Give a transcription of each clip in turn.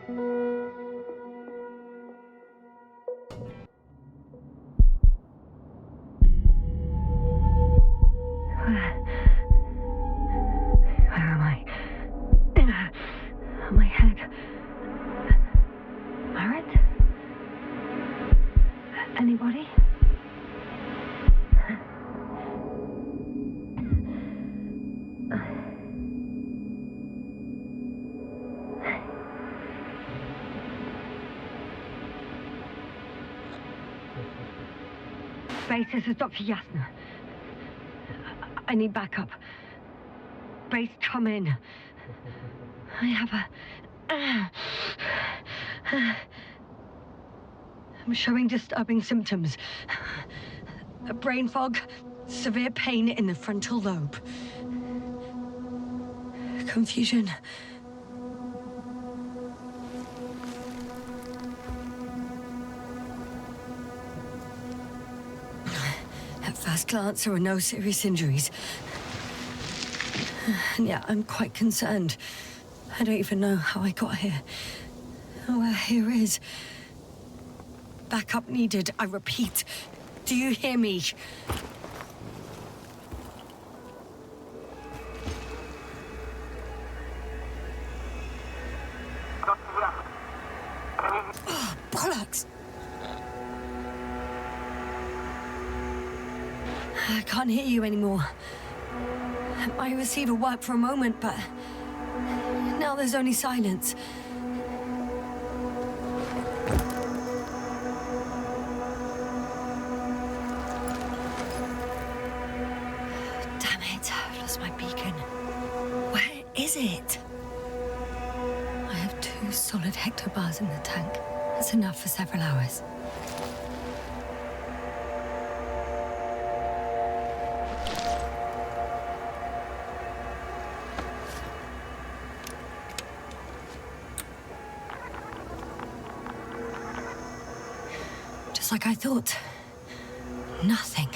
Where am I? My head. Merit? Anybody? Base, this is Dr. Yasna. I need backup. Base, come in. I have I'm showing disturbing symptoms. A brain fog, severe pain in the frontal lobe. Confusion. At first glance, there were no serious injuries. And yet, I'm quite concerned. I don't even know how I got here. Where here is. Backup needed, I repeat. Do you hear me? Oh, bollocks! I can't hear you anymore. My receiver worked for a moment, but now there's only silence. Damn it, I've lost my beacon. Where is it? I have 2 solid hectobars in the tank. That's enough for several hours. Just like I thought. Nothing.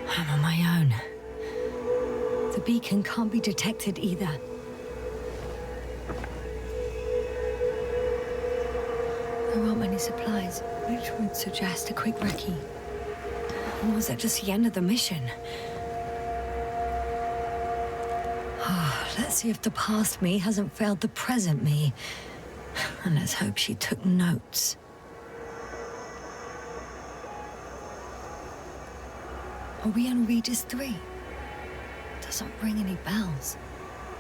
I'm on my own. The beacon can't be detected either. There aren't many supplies, which would suggest a quick recce. Or was it just the end of the mission? Oh, let's see if the past me hasn't failed the present me. And let's hope she took notes. Are we on Regis 3? Doesn't ring any bells.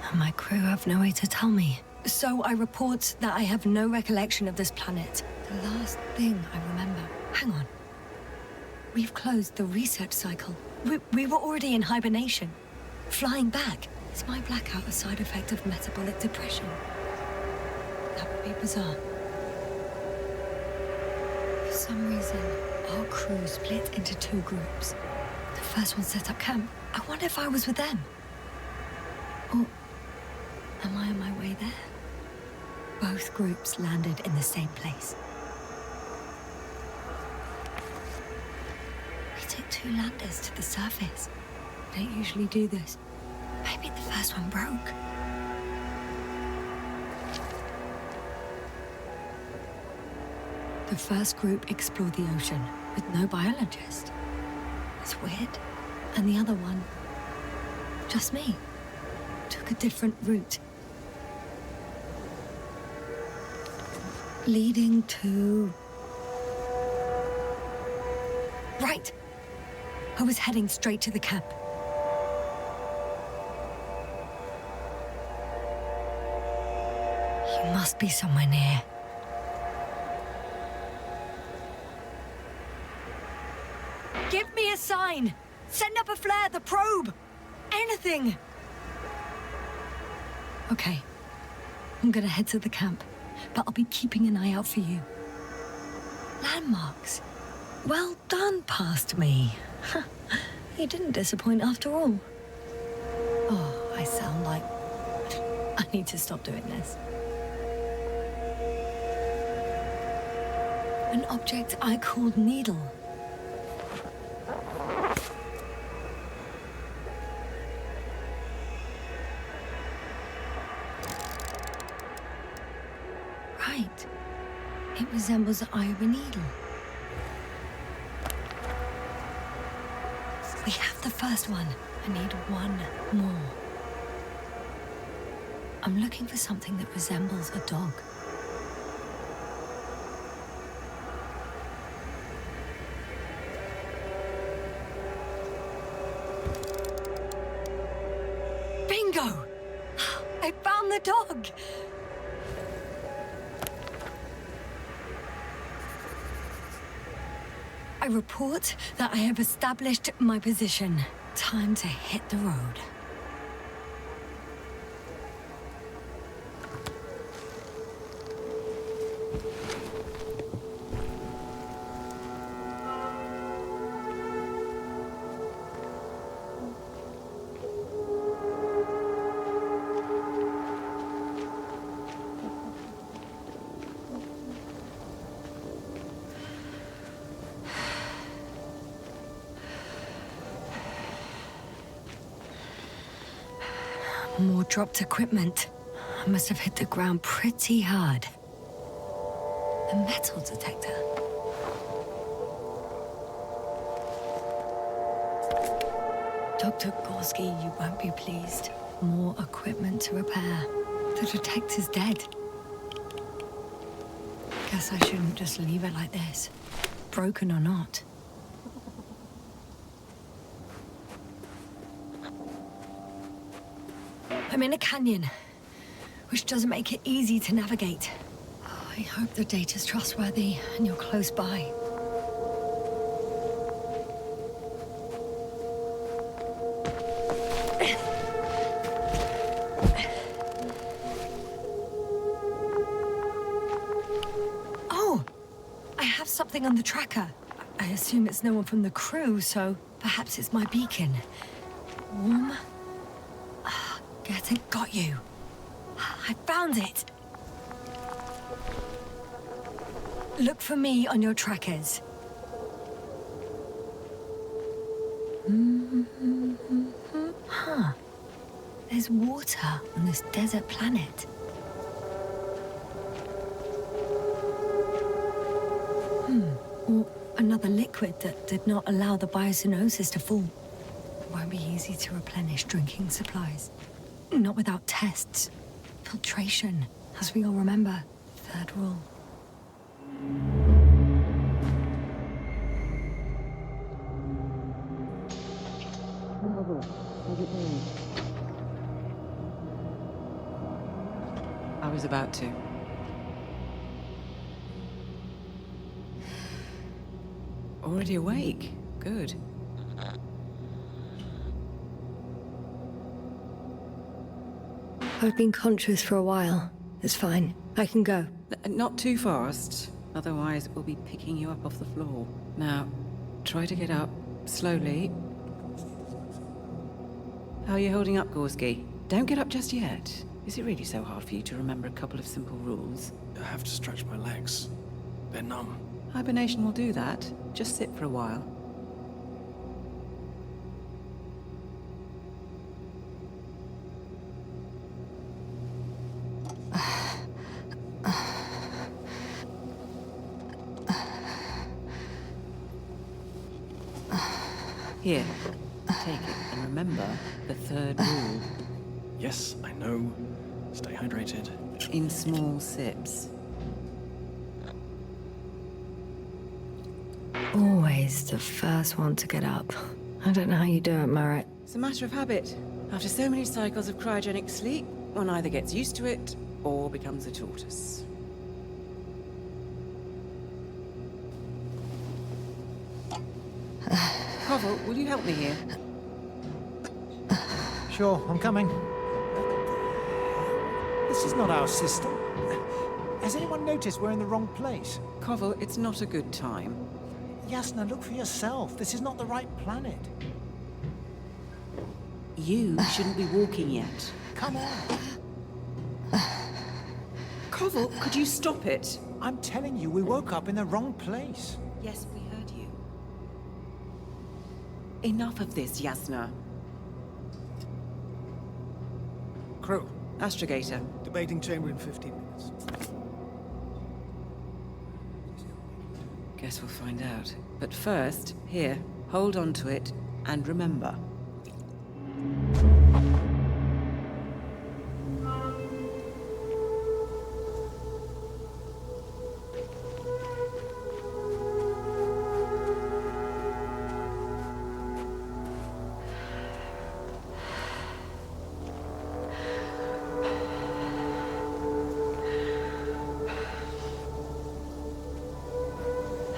And my crew have no way to tell me. So I report that I have no recollection of this planet. The last thing I remember. Hang on. We've closed the research cycle. We were already in hibernation. Flying back. Is my blackout a side effect of metabolic depression? That would be bizarre. For some reason, our crew split into 2 groups. The first one set up camp. I wonder if I was with them. Or am I on my way there? Both groups landed in the same place. We took 2 landers to the surface. We don't usually do this. Maybe the first one broke. The first group explored the ocean with no biologist. It's weird. And the other one, just me, took a different route. Leading to... Right! I was heading straight to the camp. You must be somewhere near. Give me a sign! Send up a flare, the probe! Anything! Okay. I'm gonna head to the camp, but I'll be keeping an eye out for you. Landmarks. Well done, past me. You didn't disappoint after all. Oh, I sound like... I need to stop doing this. An object I called Needle. right. It resembles the eye of a needle. We have the first one. I need one more. I'm looking for something that resembles a dog. Bingo! I found the dog! I report that I have established my position. Time to hit the road. More dropped equipment. I must have hit the ground pretty hard. A metal detector. Dr. Gorski, you won't be pleased. More equipment to repair. The detector's dead. Guess I shouldn't just leave it like this. Broken or not. I'm in a canyon, which doesn't make it easy to navigate. Oh, I hope the data's trustworthy and you're close by. Oh, I have something on the tracker. I assume it's no one from the crew, so perhaps it's my beacon. Warm? Get it, got you. I found it. Look for me on your trackers. Huh. There's water on this desert planet. Or another liquid that did not allow the biocenosis to fall. Won't be easy to replenish drinking supplies. Not without tests. Filtration, as we all remember. Third rule. I was about to. Already awake? Good. I've been conscious for a while. It's fine. I can go. Not too fast, otherwise we'll be picking you up off the floor. Now, try to get up, slowly. How are you holding up, Gorski? Don't get up just yet. Is it really so hard for you to remember a couple of simple rules? I have to stretch my legs. They're numb. Hibernation will do that. Just sit for a while. Here, take it, and remember the third rule. Yes, I know. Stay hydrated. In small sips. Always the first one to get up. I don't know how you do it, Merritt. It's a matter of habit. After so many cycles of cryogenic sleep, one either gets used to it or becomes a tortoise. Koval, will you help me here? Sure, I'm coming. This is not our system. Has anyone noticed we're in the wrong place? Koval, it's not a good time. Yasna, look for yourself. This is not the right planet. You shouldn't be walking yet. Come on. Koval, could you stop it? I'm telling you, we woke up in the wrong place. Yes, we heard you. Enough of this, Yasna. Crew, Astrogator. debating chamber in 15 minutes. Guess we'll find out. But first, here, hold on to it, and remember.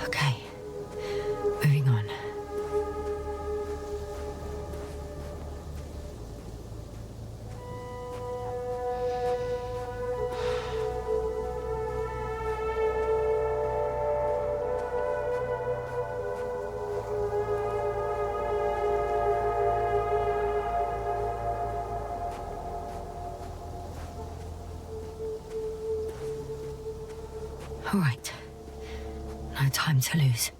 Okay, moving on. All right. No time to lose.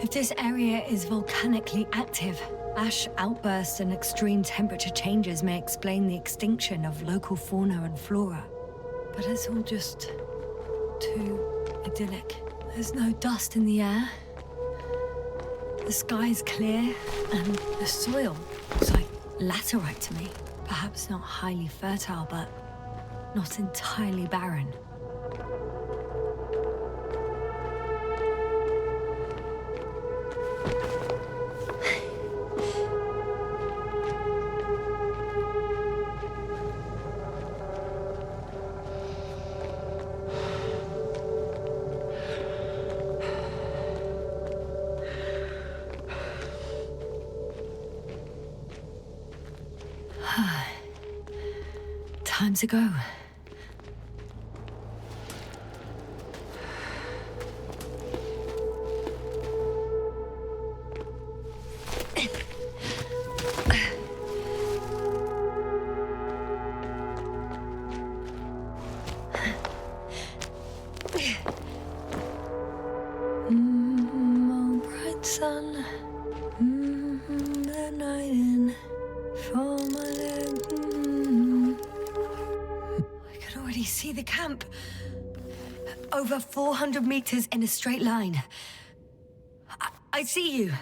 If this area is volcanically active, ash outbursts and extreme temperature changes may explain the extinction of local fauna and flora. But it's all just too idyllic. There's no dust in the air. The sky's clear, and the soil looks like laterite to me. Perhaps not highly fertile, but not entirely barren. Time to go. Oh, bright sun, the night in for my leg. I can already see the camp. Over 400 meters in a straight line. I see you.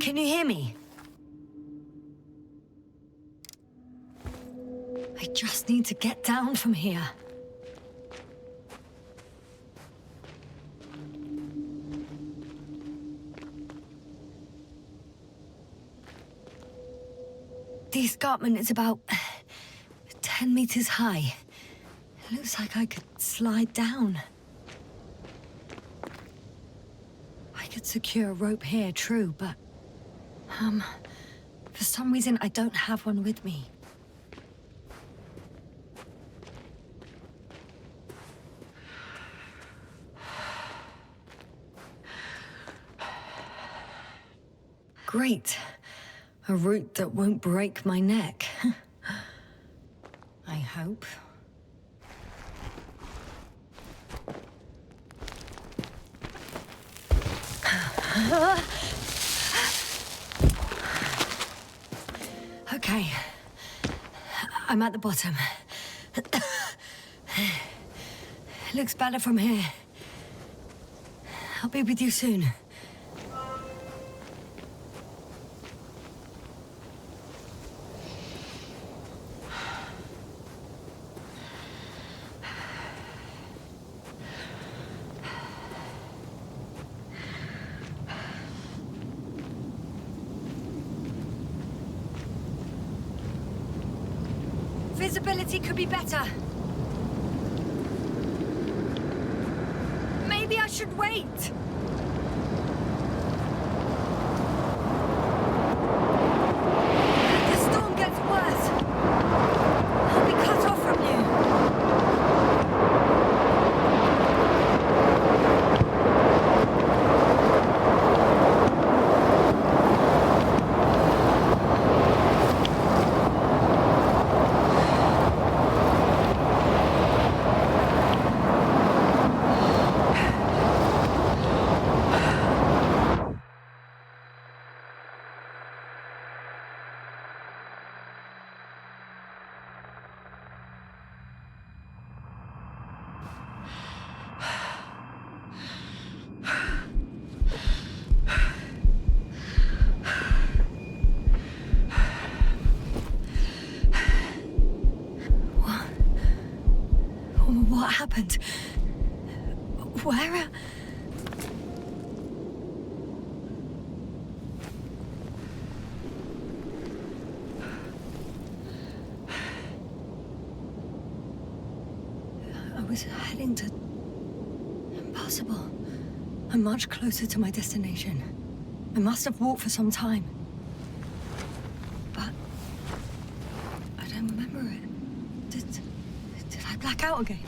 Can you hear me? I just need to get down from here. The escarpment is about 10 meters high. It looks like I could slide down. I could secure a rope here, true, but... for some reason, I don't have one with me. Great. A route that won't break my neck. I hope. Okay. I'm at the bottom. Looks better from here. I'll be with you soon. Visibility could be better. Maybe I should wait. The storm gets worse. I'll be cut off from you. What happened? Where? I was heading to... Impossible. I'm much closer to my destination. I must have walked for some time. But... I don't remember it. Did I black out again?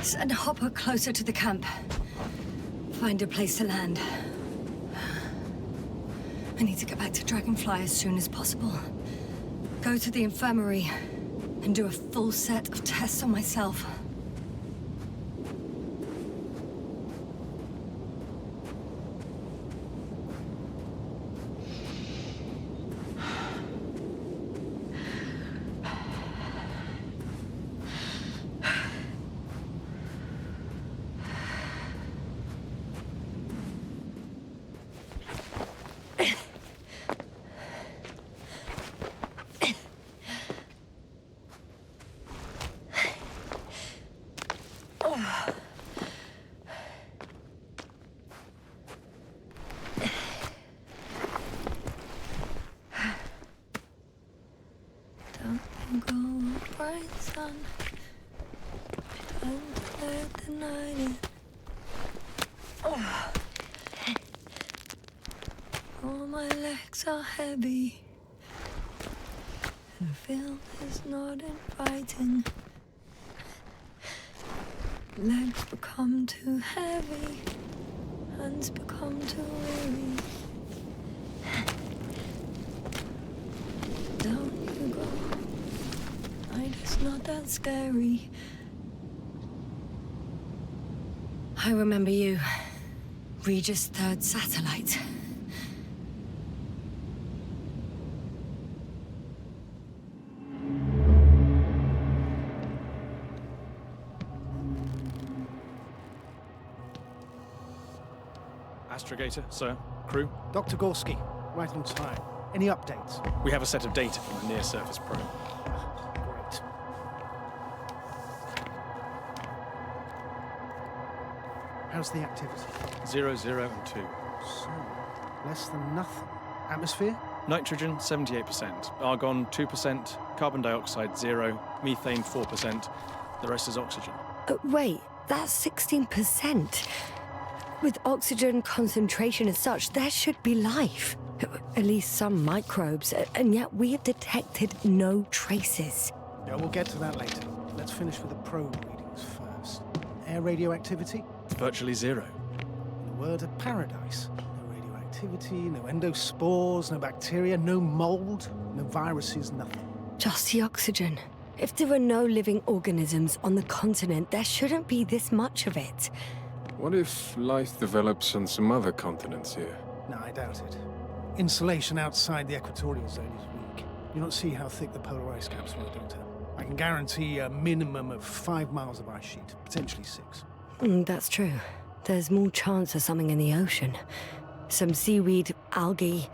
Send Hopper closer to the camp. Find a place to land. I need to get back to Dragonfly as soon as possible. Go to the infirmary and do a full set of tests on myself. Bright sun, don't let the night in. All my legs are heavy. The field is not inviting. Legs become too heavy, hands become too weary. Down you go. Night is not that scary. I remember you. Regis' third satellite. Astrogator, sir. Crew. Dr. Gorski, right on time. Any updates? We have a set of data from the near-surface probe. Great. How's the activity? 0, 0, and 2. So, less than nothing. Atmosphere? Nitrogen, 78%. Argon, 2%. Carbon dioxide, 0. Methane, 4%. The rest is oxygen. Wait, that's 16%. With oxygen concentration as such, there should be life. At least some microbes, and yet we have detected no traces. Yeah, we'll get to that later. Let's finish with the probe readings first. Air radioactivity? Virtually 0. In a word, a paradise. No radioactivity, no endospores, no bacteria, no mold, no viruses, nothing. Just the oxygen. If there are no living organisms on the continent, there shouldn't be this much of it. What if life develops on some other continents here? No, I doubt it. Insulation outside the equatorial zone is weak. You don't see how thick the polar ice caps were, Doctor. I can guarantee a minimum of 5 miles of ice sheet, potentially 6. That's true. There's more chance of something in the ocean. Some seaweed, algae.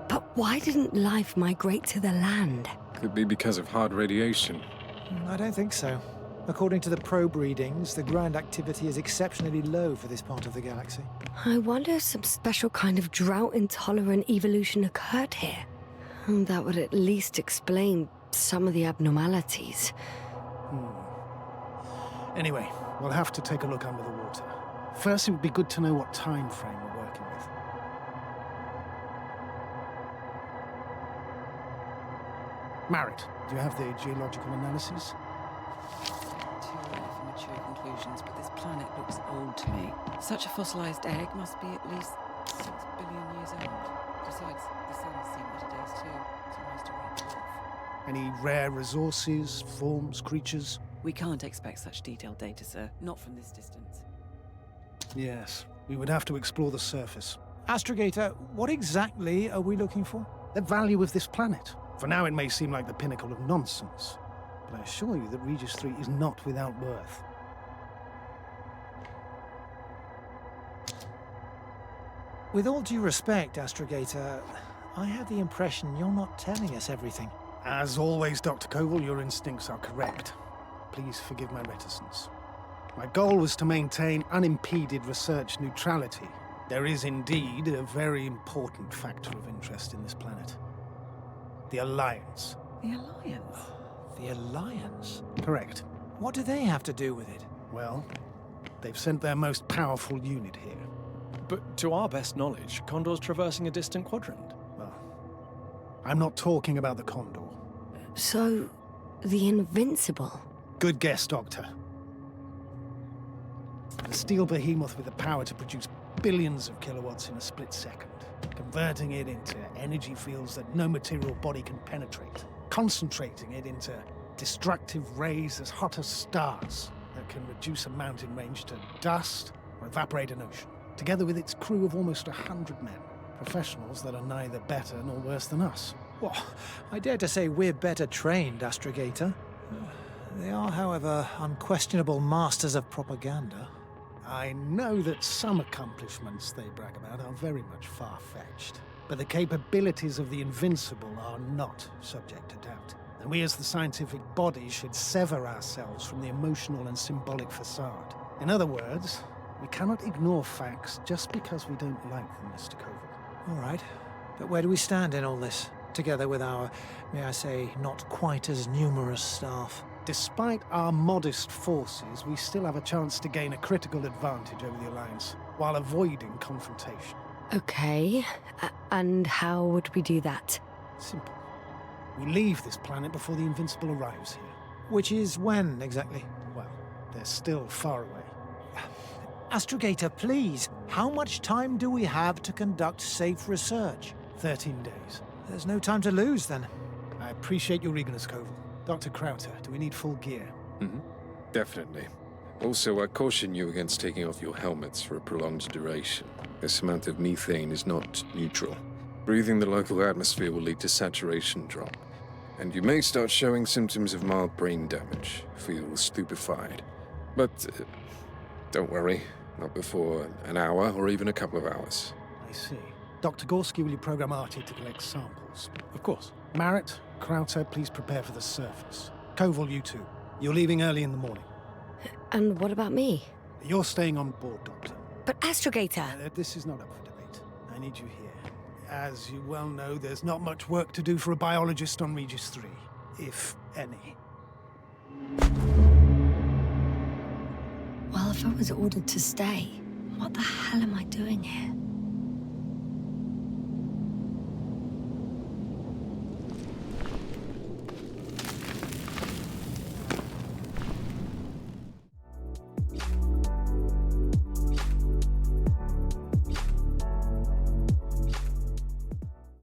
But why didn't life migrate to the land? Could be because of hard radiation. I don't think so. According to the probe readings, the ground activity is exceptionally low for this part of the galaxy. I wonder if some special kind of drought-intolerant evolution occurred here. That would at least explain some of the abnormalities. Anyway, we'll have to take a look under the water. First, it would be good to know what time frame we're working with. Marit, do you have the geological analysis? Too early for mature conclusions, but this planet looks old to me. Such a fossilized egg must be at least 6 billion years old. Besides, the sun's seen better days too. It's almost a red dwarf. Any rare resources, forms, creatures? We can't expect such detailed data, sir. Not from this distance. Yes, we would have to explore the surface. Astrogator, what exactly are we looking for? The value of this planet. For now, it may seem like the pinnacle of nonsense, but I assure you that Regis 3 is not without worth. With all due respect, Astrogator, I have the impression you're not telling us everything. As always, Dr. Koval, your instincts are correct. Please forgive my reticence. My goal was to maintain unimpeded research neutrality. There is indeed a very important factor of interest in this planet. The Alliance. The Alliance? The Alliance? Correct. What do they have to do with it? Well, they've sent their most powerful unit here. But to our best knowledge, Condor's traversing a distant quadrant. Well, I'm not talking about the Condor. So, the Invincible? Good guess, Doctor. A steel behemoth with the power to produce billions of kilowatts in a split second, converting it into energy fields that no material body can penetrate, concentrating it into destructive rays as hot as stars that can reduce a mountain range to dust or evaporate an ocean, together with its crew of almost 100 men, professionals that are neither better nor worse than us. Well, I dare to say we're better trained, Astrogator. They are, however, unquestionable masters of propaganda. I know that some accomplishments they brag about are very much far-fetched, but the capabilities of the Invincible are not subject to doubt. And we as the scientific body should sever ourselves from the emotional and symbolic facade. In other words, we cannot ignore facts just because we don't like them, Mr. Koval. All right, but where do we stand in all this? Together with our, may I say, not quite as numerous staff. Despite our modest forces, we still have a chance to gain a critical advantage over the Alliance, while avoiding confrontation. Okay, and how would we do that? Simple. We leave this planet before the Invincible arrives here. Which is when, exactly? Well, they're still far away. Astrogator, please, how much time do we have to conduct safe research? 13 days. There's no time to lose, then. I appreciate your eagerness, Koval. Dr. Krauter, do we need full gear? Definitely. Also, I caution you against taking off your helmets for a prolonged duration. This amount of methane is not neutral. Breathing the local atmosphere will lead to saturation drop, and you may start showing symptoms of mild brain damage, feel stupefied. But don't worry, not before an hour or even a couple of hours. I see. Dr. Gorski, will you program Artie to collect samples? Of course. Marrett, Krauter, please prepare for the surface. Koval, you too. You're leaving early in the morning. And what about me? You're staying on board, Doctor. But Astrogator! This is not up for debate. I need you here. As you well know, there's not much work to do for a biologist on Regis 3, if any. Well, if I was ordered to stay, what the hell am I doing here?